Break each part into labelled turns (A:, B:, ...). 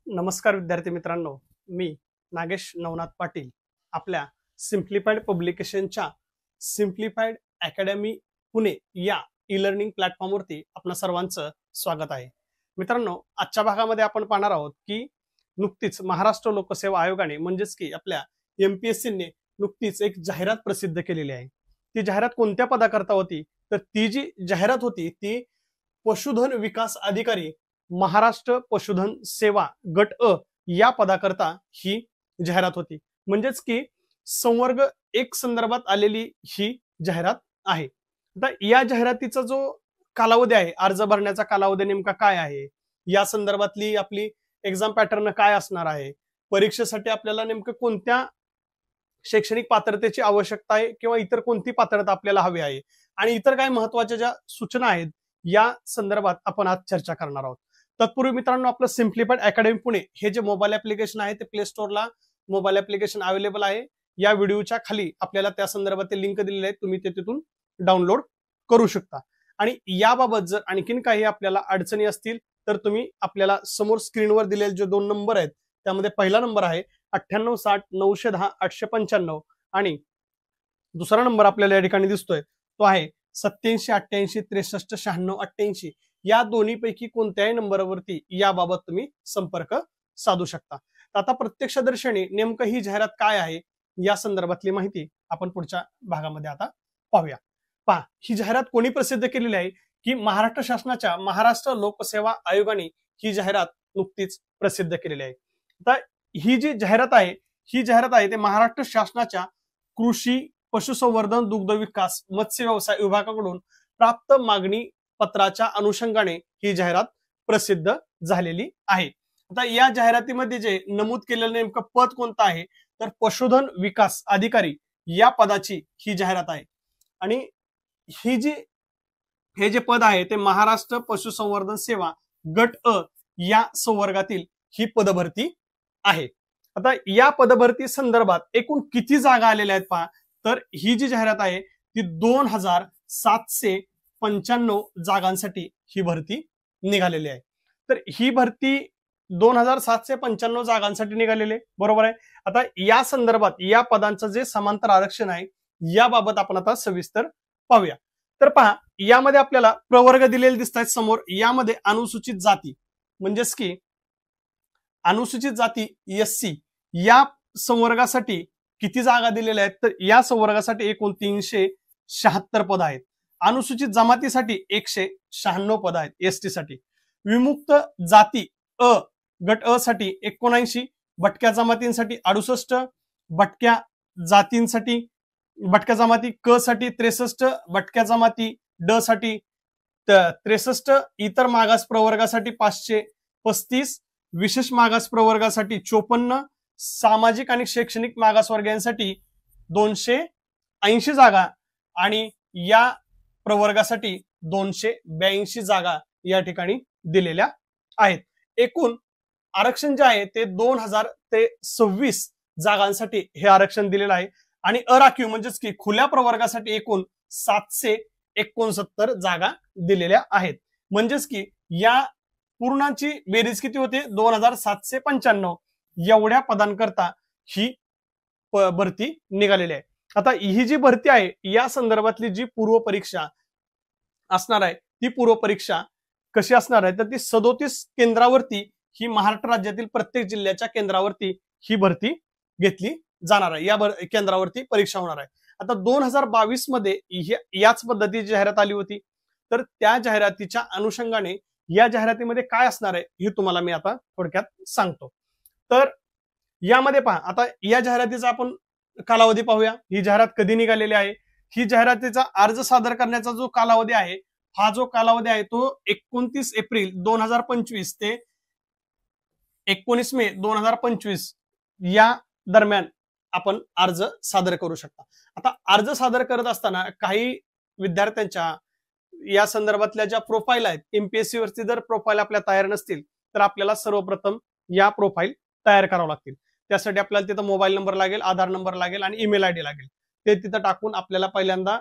A: नमस्कार विद्यार्थी मित्रांनो, मी नागेश नवनाथ पाटील आपल्या सिम्प्लिफाईड पब्लिकेशनच्या सिम्प्लिफाईड अकॅडमी पुणे या ई लर्निंग प्लॅटफॉर्मवरती आपणा सर्वांचं स्वागत आहे. मित्रांनो, आजच्या भागामध्ये आपण पाहणार आहोत की नुकतीच महाराष्ट्र लोकसेवा आयोगाने म्हणजेच की आपल्या एमपीएससीने नुकतीच एक जाहिरात प्रसिद्ध केलेली आहे. ती जाहिरात कोणत्या पदाकरता होती? तर ती जी जाहिरात होती ती पशुधन विकास अधिकारी महाराष्ट्र पशुधन सेवा गट अ या पदाकरता ही जाहिरात होती. म्हणजेच की संवर्ग 1 संदर्भात आलेली ही जाहिरात आहे. आता या जाहिरातीचा जो कालावधी आहे, अर्ज भरण्याचा कालावधी नेमका काय आहे, या संदर्भातली आपली एक्झाम पॅटर्न काय असणार आहे, परीक्षेसाठी आपल्याला नेमकं कोणत्या शैक्षणिक पात्रतेची आवश्यकता आहे किंवा इतर कोणती पात्रता आपल्याला हवी आहे आणि इतर काय महत्त्वाच्या ज्या सूचना आहेत या संदर्भात आपण आज चर्चा करणार आहोत. तत्पूर्वी मित्रांनो, आपलं सिम्प्लिफाईड अकॅडमी पुणे हे जे मोबाईल ऍप्लिकेशन आहे ते प्ले स्टोअरला मोबाईल ऍप्लिकेशन अवेलेबल आहे. या व्हिडिओच्या खाली आपल्याला त्या संदर्भातील लिंक दिलेली आहे, तुम्ही ते तिथून डाउनलोड करू शकता. आणि याबाबत जर आणखीन काही आपल्याला अडचणी असतील तर तुम्ही आपल्याला समोर स्क्रीनवर दिलेले जे 2 नंबर आहेत त्यामध्ये पहिला नंबर आहे 9860 910 895 आणि दुसरा नंबर आपल्याला या ठिकाणी दिसतोय तो आहे 87 88 63 96 88. या दोन्हीपैकी कोणत्याही नंबरवरती याबाबत तुम्ही संपर्क साधू शकता. आता प्रत्यक्षदर्शनी नेमकं ही जाहिरात काय आहे या संदर्भातली माहिती आपण पुढच्या भागामध्ये आता पाहूया. पहा, ही जाहिरात कोणी प्रसिद्ध केलेली आहे की महाराष्ट्र शासनाच्या महाराष्ट्र लोकसेवा आयोगाने ही जाहिरात नुकतीच प्रसिद्ध केलेली आहे. आता ही जी जाहिरात आहे ते महाराष्ट्र शासनाच्या कृषी पशुसंवर्धन दुग्ध विकास मत्स्य व्यवसाय विभागाकडून प्राप्त मागणी पत्राच्या अनुषंगाने ही जाहिरात प्रसिद्ध झालेली आहे. आता या जाहिरातीमध्ये जे नमूद केलेलं नेमकं पद कोणतं आहे तर पशुधन विकास अधिकारी या पदाची ही जाहिरात आहे. आणि हे जे पद आहे ते महाराष्ट्र पशुसंवर्धन सेवा गट अ या संवर्गातील ही पदभरती आहे. आता या पदभरती संदर्भात एकूण किती जागा आलेल्या आहेत पहा, तर ही जी जाहिरात आहे ती 2795 जागांसाठी ही भरती निघालेली आहे. तर ही भरती 2795 जागांसाठी निघालेली आहे, बरोबर आहे. आता या संदर्भात या पदांचं जे समांतर आरक्षण आहे याबाबत आपण आता सविस्तर पाहूया. तर पहा, यामध्ये आपल्याला प्रवर्ग दिलेले दिसत आहेत समोर. यामध्ये अनुसूचित जाती म्हणजेच की अनुसूचित जाती एससी या संवर्गासाठी किती जागा दिलेल्या आहेत तर या संवर्गासाठी एकूण 376 पद आहेत. अनुसूचित जमातीसाठी 196 पद आहेत एसटी साठी. विमुक्त जाती अ गट अ साठी 79, भटक्या जमातींसाठी 68, भटक्या जमाती क साठी 63, भटक्या जमाती ड साठी 63, इतर मागास प्रवर्गासाठी 535, विशेष मागास प्रवर्गासाठी 54, सामाजिक आणि शैक्षणिक मागासवर्गीयांसाठी 280 जागा आणि या प्रवर्गासाठी 282 जागा या ठिकाणी दिलेल्या आहेत. एकूण आरक्षण जे आहे ते 2026 जागांसाठी हे आरक्षण दिलेलं आहे. आणि अराखीव म्हणजेच की खुल्या प्रवर्गासाठी एकूण 769 जागा दिलेल्या आहेत. म्हणजेच की या पूर्णांची बेरीज किती होते 2795 एवढ्या पदांकरता ही भरती निघालेली आहे. आता ही जी भरती आहे या संदर्भातली जी पूर्व परीक्षा असणार आहे ती पूर्व परीक्षा कशी असणार आहे तर ती 37 केंद्रावरती ही महाराष्ट्र राज्यातील प्रत्येक जिल्ह्याच्या केंद्रावरती ही भरती घेतली जाणार आहे. या केंद्रावरती परीक्षा होणार आहे. आता 2022 मध्ये याच पद्धतीची जाहिरात आली होती. तर त्या जाहिरातीच्या अनुषंगाने या जाहिरातीमध्ये काय असणार आहे हे तुम्हाला मी आता थोडक्यात सांगतो. तर यामध्ये पहा, आता या जाहिरातीचा आपण कालावधी पाहूया. ही जाहिरात कधी निघालेली आहे. ही जाहिरातीचा अर्ज सादर करण्याचा जो कालावधी आहे हा जो कालावधी आहे तो 29 एप्रिल 2025 ते 19 मे 2025 या दरम्यान आपण अर्ज सादर करू शकता. आता अर्ज सादर करत असताना काही विद्यार्थ्यांच्या या संदर्भातल्या ज्या प्रोफाईल आहेत एमपीएससी वरती जर प्रोफाईल आपल्या तयार नसतील तर आपल्याला सर्वप्रथम या प्रोफाईल तयार करावं लागतील. त्यासाठी आपल्याला तिथं मोबाईल नंबर लागेल, आधार नंबर लागेल आणि ईमेल आयडी लागेल. ते तिथं टाकून आपल्याला पहिल्यांदा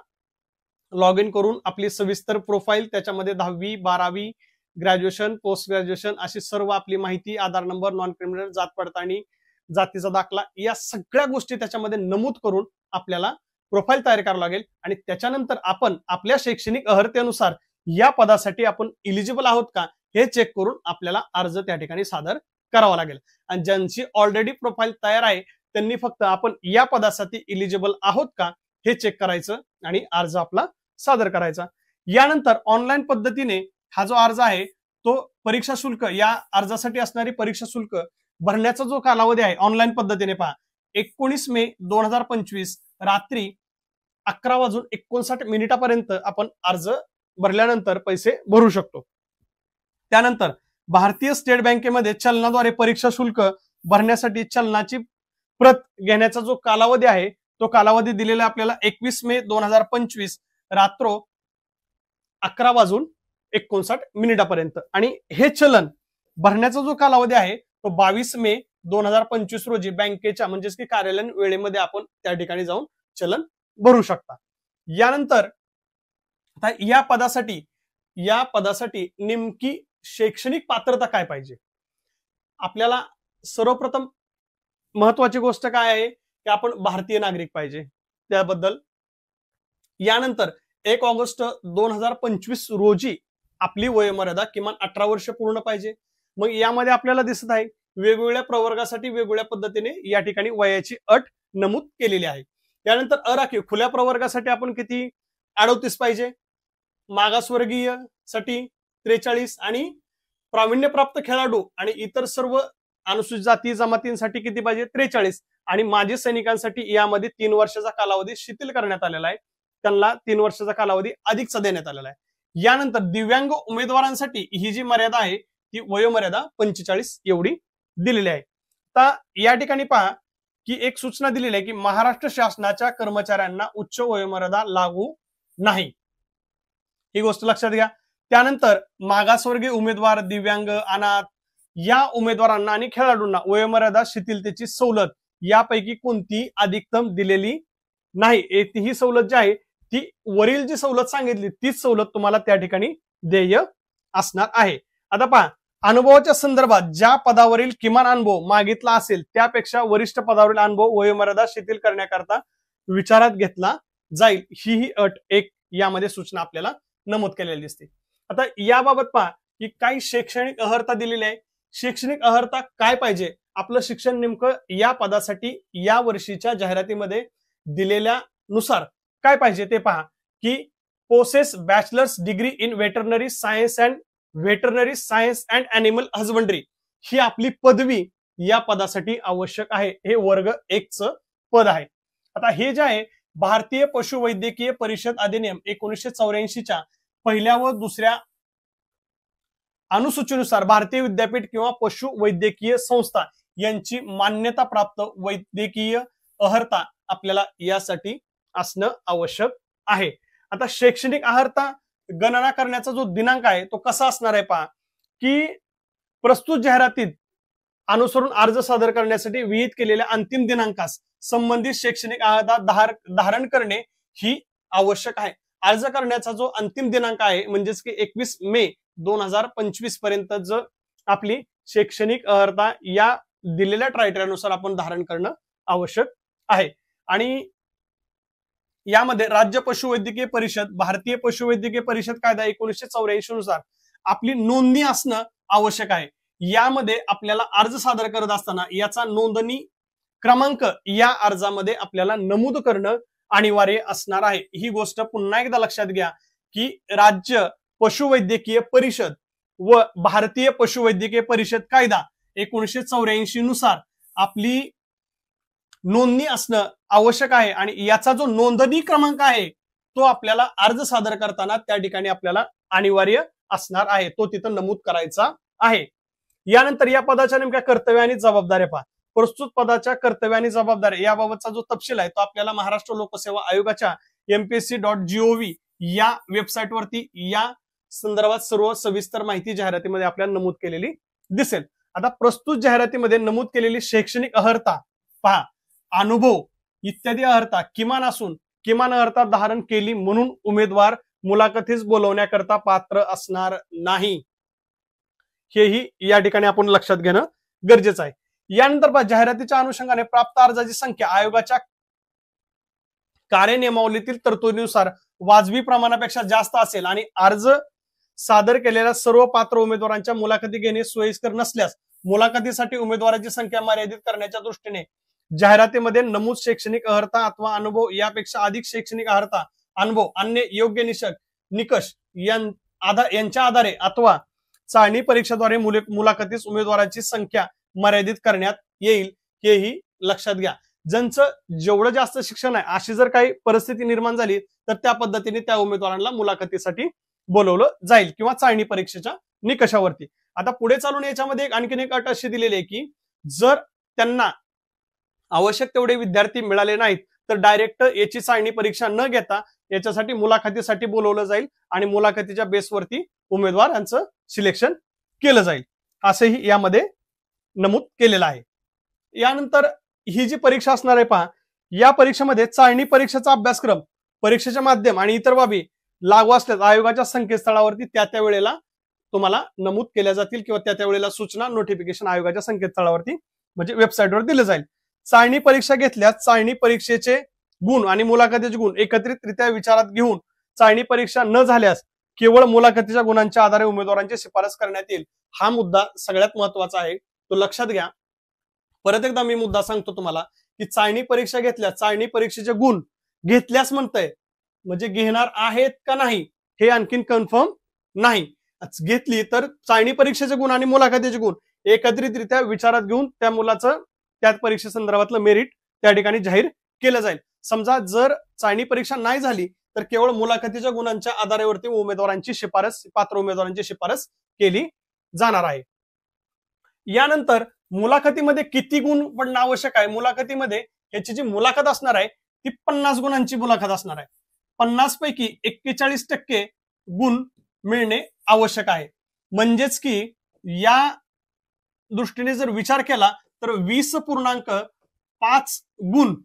A: लॉग इन करून आपली सविस्तर प्रोफाईल त्याच्यामध्ये 10वी 12वी ग्रॅज्युएशन, पोस्ट ग्रॅज्युएशन अशी सर्व आपली माहिती, आधार नंबर, नॉन क्रिमिनल, जात पडताळणी, जातीचा दाखला, या सगळ्या गोष्टी त्याच्यामध्ये नमूद करून आपल्याला प्रोफाईल तयार करावं लागेल आणि त्याच्यानंतर आपण आपल्या शैक्षणिक अर्हतेनुसार या पदासाठी आपण इलिजिबल आहोत का हे चेक करून आपल्याला अर्ज त्या ठिकाणी सादर करावा लागेल. आणि ज्यांची ऑलरेडी प्रोफाईल तयार आहे त्यांनी फक्त आपण या पदासाठी इलिजिबल आहोत का हे चेक करायचं आणि अर्ज आपला सादर करायचा. यानंतर ऑनलाईन पद्धतीने हा जो अर्ज आहे तो परीक्षा शुल्क, या अर्जासाठी असणारी परीक्षा शुल्क भरण्याचा जो कालावधी आहे ऑनलाईन पद्धतीने पहा, 19 मे 2025 रात्री 11:59 आपण अर्ज भरल्यानंतर पैसे भरू शकतो. त्यानंतर भारतीय स्टेट बँकेमध्ये चलनाद्वारे परीक्षा शुल्क भरण्यासाठी चलनाची प्रत घेण्याचा जो कालावधी आहे तो कालावधी दिलेला आपल्याला 21 मे 2025 रात्र 11:59 आणि हे चलन भरण्याचा जो कालावधी आहे तो 22 मे 2025 रोजी बँकेच्या म्हणजेच की कार्यालयीन वेळेमध्ये आपण त्या ठिकाणी जाऊन चलन भरू शकता. यानंतर आता या पदासाठी नेमकी शैक्षणिक पात्रता काय पाहिजे. आपल्याला सर्वप्रथम महत्वाची गोष्ट काय आहे की आपण भारतीय नागरिक पाहिजे त्याबद्दल. यानंतर 1 ऑगस्ट 2025 रोजी आपली वयोमर्यादा किमान 18 वर्ष पूर्ण पाहिजे. मग यामध्ये आपल्याला दिसत आहे वेगवेगळ्या प्रवर्गासाठी वेगवेगळ्या पद्धतीने या ठिकाणी वयाची अट नमूद केलेली आहे. त्यानंतर अराखीव खुल्या प्रवर्गासाठी आपण किती 38 पाहिजे, मागासवर्गीय साठी 43 आणि प्रावीण्यप्राप्त खेळाडू आणि इतर सर्व अनुसूचित जाती जमातींसाठी किती पाहिजे 43 आणि माजी सैनिकांसाठी यामध्ये 3 वर्षाचा कालावधी शिथिल करण्यात आलेला आहे, त्यांना 3 वर्षाचा कालावधी अधिकचा देण्यात आलेला आहे. यानंतर दिव्यांग उमेदवारांसाठी ही जी मर्यादा आहे ती वयोमर्यादा 45 एवढी दिलेली आहे. आता या ठिकाणी पहा की एक सूचना दिलेली आहे की महाराष्ट्र शासनाच्या कर्मचाऱ्यांना उच्च वयोमर्यादा लागू नाही, ही गोष्ट लक्षात घ्या. त्यानंतर मागासवर्गीय उमेदवार, दिव्यांग, अनाथ या उमेदवारांना आणि खेळाडूंना वयोमर्यादा शिथिलतेची सवलत यापैकी कोणती अधिकतम दिलेली नाही. ही सवलत जी आहे ती वरील जी सवलत सांगितली तीच सवलत तुम्हाला त्या ठिकाणी देय असणार आहे. आता पहा, अनुभवाच्या संदर्भात ज्या पदावरील किमान अनुभव मागितला असेल त्यापेक्षा वरिष्ठ पदावरील अनुभव वयोमर्यादा शिथिल करण्याकरता विचारात घेतला जाईल, ही अट एक यामध्ये सूचना आपल्याला नमूद केलेली दिसते. आता याबाबत पहा की काही शैक्षणिक अर्हता दिलेली आहे. शैक्षणिक अर्हता काय पाहिजे, आपलं शिक्षण नेमकं या पदासाठी या वर्षीच्या जाहिरातीमध्ये दिलेल्या नुसार काय पाहिजे ते पहा की possess bachelor's degree in veterinary science and animal husbandry ही आपली पदवी या पदासाठी आवश्यक आहे. हे वर्ग 1 चं पद आहे. आता हे जे आहे भारतीय पशुवैद्यकीय परिषद अधिनियम 1984च्या पहिल्या व दुसऱ्या अनुसूचीनुसार भारतीय विद्यापीठ किंवा पशुवैद्यकीय संस्था यांची मान्यता प्राप्त वैद्यकीय अर्हता आपल्याला यासाठी असणं आवश्यक आहे. आता शैक्षणिक अर्हता गणना करण्याचा जो दिनांक आहे तो कसा असणार आहे पहा की प्रस्तुत जाहिरातीत अनुसरून अर्ज सादर करण्यासाठी विहित केलेल्या अंतिम दिनांकास संबंधित शैक्षणिक अर्हता धारण करणे ही आवश्यक आहे. अर्ज करण्याचा जो अंतिम दिनांक आहे म्हणजेच की 21 मे 2025 पर्यंत जर आपली शैक्षणिक अर्हता या दिलेल्या क्रायटेरियानुसार आपण धारण करणं आवश्यक आहे. आणि यामध्ये राज्य पशुवैद्यकीय परिषद, भारतीय पशुवैद्यकीय परिषद कायदा 1984 नुसार आपली नोंदणी असणं आवश्यक आहे. यामध्ये आपल्याला अर्ज सादर करत असताना याचा नोंदणी क्रमांक या अर्जामध्ये आपल्याला नमूद करणं अनिवार्य असणार आहे. ही गोष्ट पुन्हा एकदा लक्षात घ्या की राज्य पशुवैद्यकीय परिषद व भारतीय पशुवैद्यकीय परिषद कायदा 1984 नुसार आपली नोंदणी असणं आवश्यक आहे आणि याचा जो नोंदणी क्रमांक आहे तो आपल्याला अर्ज सादर करताना त्या ठिकाणी आपल्याला अनिवार्य असणार आहे, तो तिथं नमूद करायचा आहे. यानंतर या पदाच्या नेमक्या कर्तव्य आणि जबाबदाऱ्या पहा. प्रस्तुत पदाच्या कर्तव्य आणि जबाबदाऱ्या याबाबतचा जो तपशील आहे तो आपल्याला महाराष्ट्र लोकसेवा आयोगाच्या mpsc.gov या वेबसाईट वरती या संदर्भात सर्व सविस्तर माहिती जाहिरातीमध्ये आपल्याला नमूद केलेली दिसेल. आता प्रस्तुत जाहिरातीमध्ये नमूद केलेली शैक्षणिक अर्हता पहा, अनुभव इत्यादी अर्हता किमान असून किमान अर्हता धारण केली म्हणून उमेदवार मुलाखतीस बोलवण्याकरता पात्र असणार नाही. हेही या ठिकाणी आपण लक्षात घेणं गरजेचं आहे. यानंतर पहा, जाहिरातीच्या अनुषंगाने प्राप्त अर्जाची संख्या आयोगाच्या कार्यनियमावलीतील तरतुदीनुसार वाजवी प्रमाणापेक्षा जास्त असेल आणि अर्ज सादर केलेल्या सर्व पात्र उमेदवारांच्या मुलाखती घेणे सोयीस्कर नसल्यास मुलाखतीसाठी उमेदवाराची संख्या मर्यादित करण्याच्या दृष्टीने जाहिरातीमध्ये नमूद शैक्षणिक अर्हता अथवा अनुभव यापेक्षा अधिक शैक्षणिक अर्हता, अनुभव, अन्य योग्य निकष यांच्या आधारे अथवा चाळणी परीक्षेद्वारे मुलाखतीस उमेदवाराची संख्या मर्यादित करण्यात येईल, हेही लक्षात घ्या. ज्यांचं जेवढं जास्त शिक्षण आहे अशी जर काही परिस्थिती निर्माण झाली तर त्या पद्धतीने त्या उमेदवारांना मुलाखतीसाठी बोलवलं जाईल किंवा चाळणी परीक्षेच्या निकषावरती. आता पुढे चालून याच्यामध्ये आणखीन एक अट अशी दिलेली आहे की जर त्यांना आवश्यक तेवढे विद्यार्थी मिळाले नाहीत तर डायरेक्ट याची चाळणी परीक्षा न घेता याच्यासाठी मुलाखतीसाठी बोलवलं जाईल आणि मुलाखतीच्या बेसवरती उमेदवारांचं सिलेक्शन केलं जाईल, असंही यामध्ये नमूद केलेलं आहे. यानंतर ही जी परीक्षा असणार आहे पहा, या परीक्षेमध्ये चाळणी परीक्षेचा अभ्यासक्रम, परीक्षेचे माध्यम आणि इतर बाबी लागू असल्यास आयोगाच्या संकेतस्थळावरती त्या वेळेला तुम्हाला नमूद केल्या जातील किंवा त्या वेळेला सूचना नोटिफिकेशन आयोगाच्या संकेतस्थळावरती म्हणजे वेबसाईटवर दिलं जाईल. चाळणी परीक्षा घेतल्यास चाळणी परीक्षेचे गुण आणि मुलाखतीचे गुण एकत्रितरित्या विचारात घेऊन चाळणी परीक्षा न झाल्यास केवळ मुलाखतीच्या गुणांच्या आधारे उमेदवारांची शिफारस करण्यात येईल. हा मुद्दा सगळ्यात महत्वाचा आहे, तो लक्षात घ्या. परत एकदा मी मुद्दा सांगतो तुम्हाला की चाळणी परीक्षा घेतल्यास चाळणी परीक्षेचे गुण घेतल्यास म्हणतंय म्हणजे घेणार आहेत का नाही हे आणखीन कन्फर्म नाही. घेतली तर चाळणी परीक्षेचे गुण आणि मुलाखतीचे गुण एकत्रितरित्या विचारात घेऊन त्या मुलाचं त्या परीक्षेसंदर्भातलं मेरिट त्या ठिकाणी जाहीर केलं जाईल. समजा जर चाळणी परीक्षा नाही झाली तर केवळ मुलाखतीच्या गुणांच्या आधारावरती उमेदवारांची शिफारस, पात्र उमेदवारांची शिफारस केली जाणार आहे. यानंतर मुलाखतीमध्ये किती गुण पडणं आवश्यक आहे? मुलाखतीमध्ये याची जी मुलाखत असणार आहे ती 50 गुणांची मुलाखत असणार आहे. 50 पैकी 41% गुण मिळणे आवश्यक आहे. म्हणजेच की या दृष्टीने जर विचार केला तर 20.5 गुण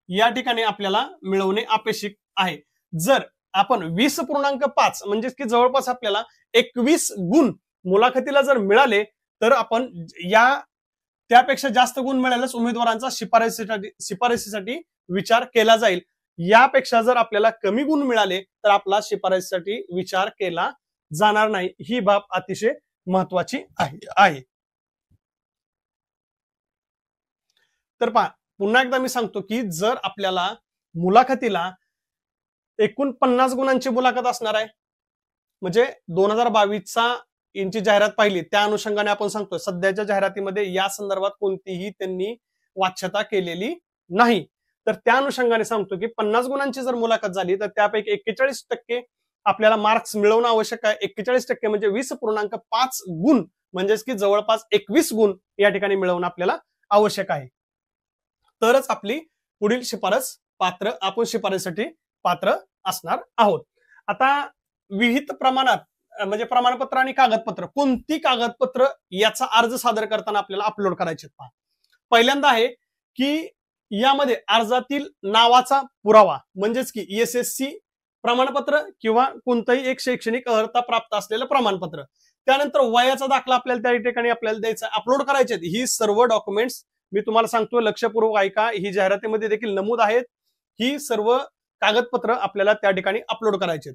A: या ठिकाणी आपल्याला मिळवणे अपेक्षित आहे. जर आपण 20.5 म्हणजेच की जवळपास आपल्याला 21 गुण मुलाखतीला जर मिळाले तर आपण त्यापेक्षा जास्त गुण मिळाल्यास उमेदवारांचा शिफारसीसाठी विचार केला जाईल. यापेक्षा जर आपल्याला कमी गुण मिळाले तर आपला शिफारसीसाठी विचार केला जाणार नाही. ही बाब अतिशय महत्वाची आहे. तर पहा, पुन्हा एकदा मी सांगतो की जर आपल्याला मुलाखतीला एकूण 50 गुणांची मुलाखत असणार आहे म्हणजे 2022चा यांची जाहिरात पाहिली त्या अनुषंगाने आपण सांगतोय. सध्याच्या जाहिरातीमध्ये या संदर्भात कोणतीही त्यांनी वाच्यता केलेली नाही. तर त्या अनुषंगाने सांगतो की 50 गुणांची जर मुलाखत झाली तर त्यापैकी 41% आपल्याला मार्क्स मिळवणं आवश्यक आहे. 41% म्हणजे 20.5 गुण म्हणजेच की जवळपास 21 गुण या ठिकाणी मिळवणं आपल्याला आवश्यक आहे. तरच आपली पुढील आपण शिफारसीसाठी पात्र असणार आहोत. आता विहित प्रमाणात म्हणजे प्रमाणपत्र आणि कागदपत्र, कोणती कागदपत्र याचा अर्ज सादर करताना आपल्याला अपलोड करायचे पहा. पहिल्यांदा आहे की यामध्ये अर्जातील नावाचा पुरावा म्हणजेच की ESSC प्रमाणपत्र किंवा कोणतंही एक शैक्षणिक अर्हता प्राप्त असलेलं प्रमाणपत्र. त्यानंतर वयाचा दाखला आपल्याला त्या ठिकाणी आपल्याला द्यायचा, अपलोड करायचे. ही सर्व डॉक्युमेंट्स मी तुम्हाला सांगतोय लक्षपूर्वक ऐका, ही जाहिरातीमध्ये देखील नमूद आहेत. ही सर्व कागदपत्र आपल्याला त्या ठिकाणी अपलोड करायचे.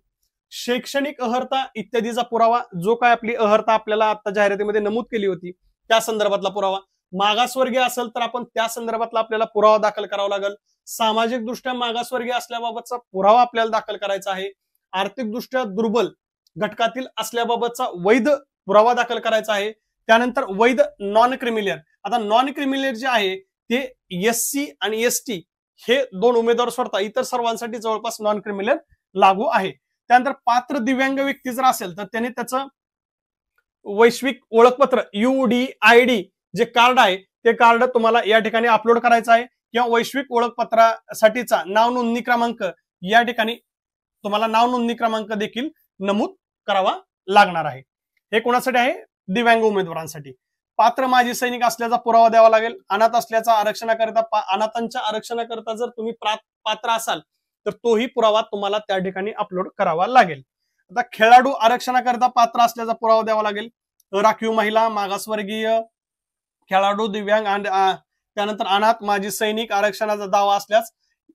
A: शैक्षणिक अर्हता इत्यादीचा पुरावा, जो काय आपली अर्हता आपल्याला आता जाहिरातीमध्ये नमूद केली होती त्या संदर्भातला पुरावा. मागासवर्गीय असेल तर आपण त्या संदर्भातला आपल्याला पुरावा दाखल करावा लागेल. सामाजिक दृष्ट्या मागासवर्गीय असल्याबाबतचा पुरावा आपल्याला दाखल करायचा आहे. आर्थिक दृष्ट्या दुर्बल घटकातील असल्याबाबतचा वैध पुरावा दाखल करायचा आहे. त्यानंतर वैध नॉन क्रिमिलियर, आता नॉन क्रिमिलियर जे आहे ते SC आणि ST हे 2 उमेदवार सोडता इतर सर्वांसाठी जवळपास नॉन क्रिमिलियर लागू आहे. त्यानंतर पात्र दिव्यांग व्यक्ती जर असेल तर त्याने त्याचं वैश्विक ओळखपत्र UDID जे कार्ड आहे ते कार्ड तुम्हाला या ठिकाणी अपलोड करायचं आहे. किंवा वैश्विक ओळखपत्रासाठीचा नाव नोंदणी क्रमांक या ठिकाणी तुम्हाला नाव नोंदणी क्रमांक देखील नमूद करावा लागणार आहे. हे कोणासाठी आहे? दिव्यांग उमेदवारांसाठी. पात्र माजी सैनिक असल्याचा पुरावा द्यावा लागेल. अनाथ असल्याचा आरक्षणाकरिता अनाथांच्या आरक्षणाकरिता जर तुम्ही पात्र असाल तर तोही पुरावा तुम्हाला त्या ठिकाणी अपलोड करावा लागेल. आता खेळाडू आरक्षणाकरिता पात्र असल्याचा पुरावा द्यावा लागेल. राखीव महिला, मागासवर्गीय, खेळाडू, दिव्यांग आणि त्यानंतर अनाथ, माजी सैनिक, आरक्षणाचा दावा असल्यास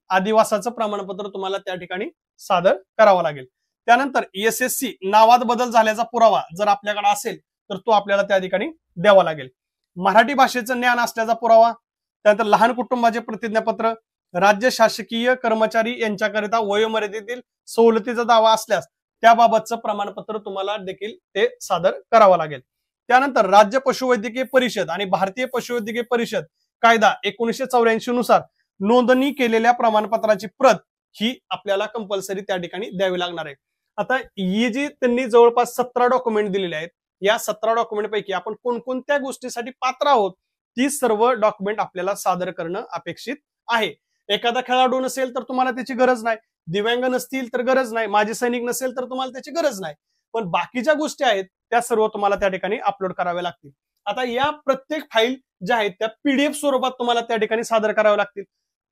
A: आदिवासाचं प्रमाणपत्र तुम्हाला त्या ठिकाणी सादर करावं लागेल. त्यानंतर SSC नावात बदल झाल्याचा पुरावा जर आपल्याकडे असेल तर तो आपल्याला त्या ठिकाणी द्यावा लागेल. मराठी भाषेचं ज्ञान असल्याचा पुरावा, त्यानंतर लहान कुटुंबाचे प्रतिज्ञापत्र, राज्य शासकीय कर्मचारी यांच्याकरिता वयोमर्यादेतील सवलतीचा दावा असल्यास त्याबाबतचं प्रमाणपत्र तुम्हाला देखील ते सादर करावं लागेल. त्यानंतर राज्य पशुवैद्यकीय परिषद आणि भारतीय पशुवैद्यकीय परिषद कायदा 1984 नुसार नोंदणी केलेल्या प्रमाणपत्राची प्रत ही आपल्याला कंपल्सरी त्या ठिकाणी द्यावी लागणार आहे. आता ही जी त्यांनी जवळपास 17 डॉक्युमेंट दिलेले आहेत, या 17 डॉक्युमेंट पैकी आपण कोणकोणत्या गोष्टीसाठी पात्र आहोत ती सर्व डॉक्युमेंट आपल्याला सादर करणं अपेक्षित आहे. एखादा खेळाडू नसेल तर तुम्हाला त्याची गरज नाही, दिव्यांग नसतील तर गरज नाही, माजी सैनिक नसेल तर तुम्हाला त्याची गरज नाही, पण बाकीच्या गोष्टी आहेत त्या सर्व तुम्हाला त्या ठिकाणी अपलोड कराव्या लागतील. आता या प्रत्येक फाईल ज्या आहेत त्या PDF स्वरूपात तुम्हाला त्या ठिकाणी सादर कराव्या लागतील.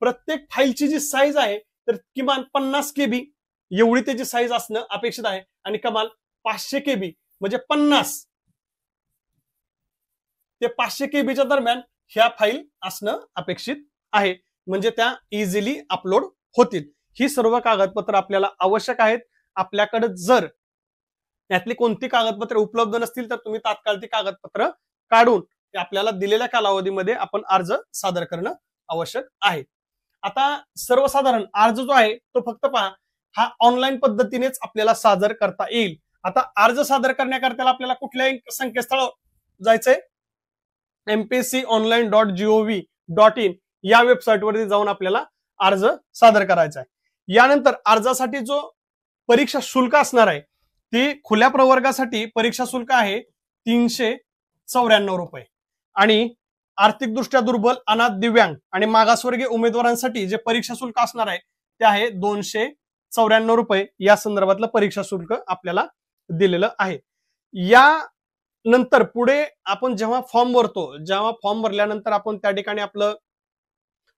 A: प्रत्येक फाईलची जी साईज आहे तर किमान 50 KB एवढी त्याची साईज असणं अपेक्षित आहे आणि कमाल 500 KB म्हणजे 50 ते 500 KBच्या दरम्यान ह्या फाईल असणं अपेक्षित आहे, म्हणजे त्या इझिली अपलोड होतील. ही सर्व कागदपत्र आपल्याला आवश्यक आहेत. आपल्याकडे जर यातली कोणती कागदपत्रे उपलब्ध नसतील तर तुम्ही तात्काळ ती कागदपत्र काढून आपल्याला दिलेल्या कालावधीमध्ये आपण अर्ज सादर करणं आवश्यक आहे. आता सर्वसाधारण अर्ज जो आहे तो फक्त पहा हा ऑनलाईन पद्धतीनेच आपल्याला सादर करता येईल. आता अर्ज सादर करण्याकरता आपल्याला कुठल्याही संकेतस्थळ जायचंय, mpsconline.gov.in या वेबसाईटवरती जाऊन आपल्याला अर्ज सादर करायचा आहे. यानंतर अर्जासाठी जो परीक्षा शुल्क असणार आहे ती खुल्या प्रवर्गासाठी परीक्षा शुल्क आहे 394 रुपये आणि आर्थिकदृष्ट्या दुर्बल, अनाथ, दिव्यांग आणि मागासवर्गीय उमेदवारांसाठी जे परीक्षा शुल्क असणार आहे ते आहे 294 रुपये. या संदर्भातलं परीक्षा शुल्क आपल्याला दिलेलं आहे. या नंतर पुढे आपण जेव्हा फॉर्म भरतो, जेव्हा फॉर्म भरल्यानंतर आपण त्या ठिकाणी आपलं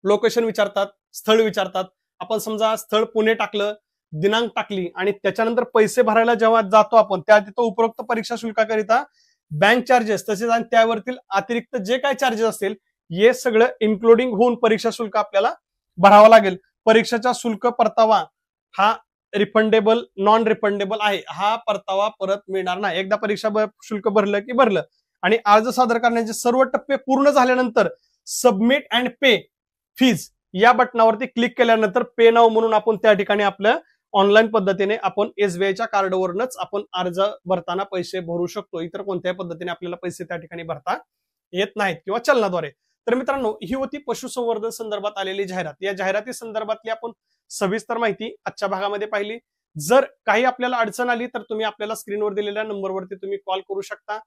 A: लोकेशन विचारतात, स्थळ विचारतात. आपण समजा स्थळ पुणे टाकलं, दिनांक टाकली आणि त्याच्यानंतर पैसे भरायला जेव्हा जातो आपण त्या तिथं उपरोक्त परीक्षा शुल्काकरिता बँक चार्जेस तसेच आणि त्यावरतील अतिरिक्त जे काय चार्जेस असतील हे सगळं इन्क्लुडिंग होऊन परीक्षा शुल्क आपल्याला भरावा लागेल. परीक्षेचा शुल्क परतावा हा रिफंडेबल, नॉन रिफंडेबल आहे. हा परतावा परत मिळणार नाही. एकदा परीक्षा शुल्क भरलं की भरलं. आणि अर्ज सादर करण्याचे सर्व टप्पे पूर्ण झाल्यानंतर सबमिट अँड पे फीज या बटनावरती क्लिक केल्यानंतर पे नाव म्हणून आपण त्या ठिकाणी आपल्या ऑनलाईन पद्धतीने आपण SBIच्या कार्डवरूनच आपण अर्ज भरताना पैसे भरू शकतो. इतर कोणत्याही पद्धतीने आपल्याला पैसे त्या ठिकाणी भरता येत नाहीत किंवा चलनाद्वारे. तर मित्रांनो, ही होती पशुसंवर्धन संदर्भात आलेली जाहिरात. या जाहिराती संदर्भातली आपण सविस्तर माहिती आजच्या भागामध्ये पाहिली. जर काही आपल्याला अडचण आली तर तुम्ही आपल्याला स्क्रीनवर दिलेल्या नंबरवरती तुम्ही कॉल करू शकता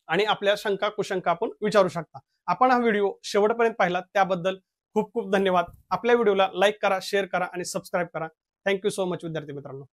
A: आणि आपल्या शंका कुशंका आपण विचारू शकता. आपण हा व्हिडिओ शेवटपर्यंत पाहिला त्याबद्दल खूप खूप धन्यवाद. आपल्या व्हिडिओला लाईक करा, शेअर करा आणि सबस्क्राईब करा. थँक्यू सो मच विद्यार्थी मित्रांनो.